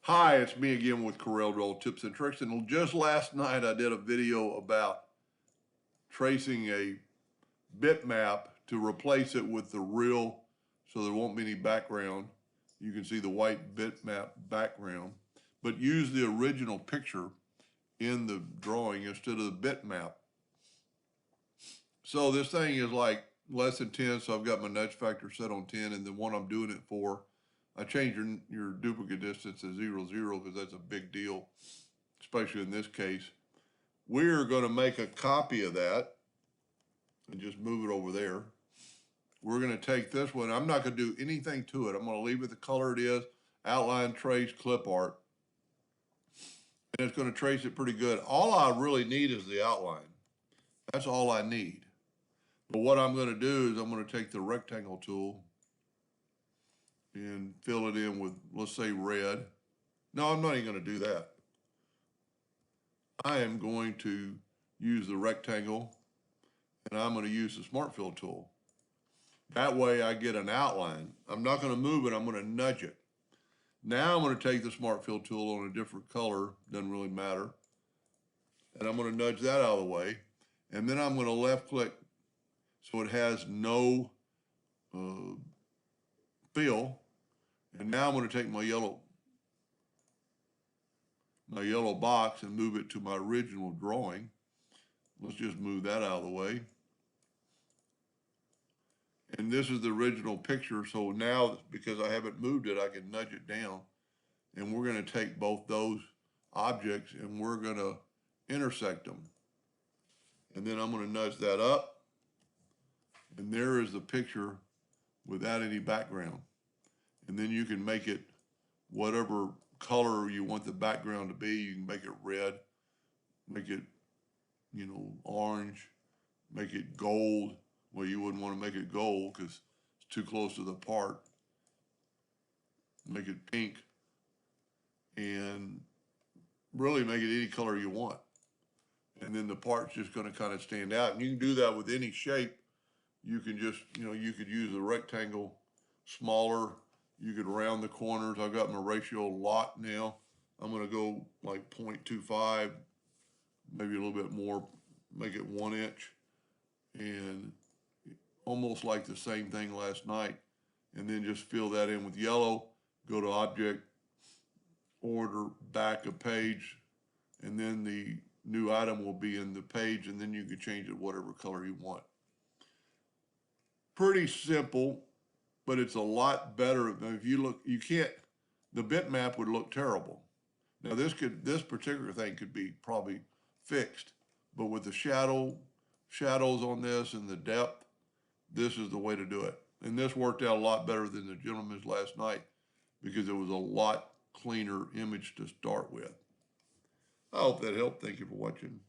Hi, it's me again with Corel Roll Tips and Tricks. And just last night I did a video about tracing a bitmap to replace it with the real, so there won't be any background. You can see the white bitmap background, but use the original picture in the drawing instead of the bitmap. So this thing is like less than 10, so I've got my nudge factor set on 10, and the one I'm doing it for, I changed your duplicate distance to 0, 0 because that's a big deal, especially in this case. We're going to make a copy of that and just move it over there. We're going to take this one. I'm not going to do anything to it. I'm going to leave it the color it is, outline, trace, clip art. And it's going to trace it pretty good. All I really need is the outline. That's all I need. But what I'm going to do is I'm going to take the rectangle tool and fill it in with, let's say, red. No, I'm not even going to do that. I am going to use the rectangle, and I'm going to use the Smart Fill tool. That way I get an outline. I'm not going to move it, I'm going to nudge it. Now I'm going to take the Smart Fill tool on a different color, doesn't really matter. And I'm going to nudge that out of the way. And then I'm going to left click so it has no fill. And now I'm going to take my yellow box and move it to my original drawing. Let's just move that out of the way. And this is the original picture, so now, because I haven't moved it, I can nudge it down. And we're going to take both those objects and we're going to intersect them. And then I'm going to nudge that up. And there is the picture without any background. And then you can make it whatever color you want the background to be. You can make it red, make it, orange, make it gold. Well, you wouldn't want to make it gold because it's too close to the part. Make it pink and really make it any color you want. And then the part's just going to kind of stand out. And you can do that with any shape. You can just, you could use a rectangle smaller. You could round the corners. I've got my ratio locked now. I'm going to go like 0.25, maybe a little bit more, make it 1 inch. And almost like the same thing last night. And then just fill that in with yellow, go to object, order, back a page, and then the new item will be in the page, and then you can change it whatever color you want. Pretty simple, but it's a lot better. If you look, the bitmap would look terrible. Now this particular thing could be probably fixed, but with the shadows on this and the depth, this is the way to do it. And this worked out a lot better than the gentleman's last night because it was a lot cleaner image to start with. I hope that helped. Thank you for watching.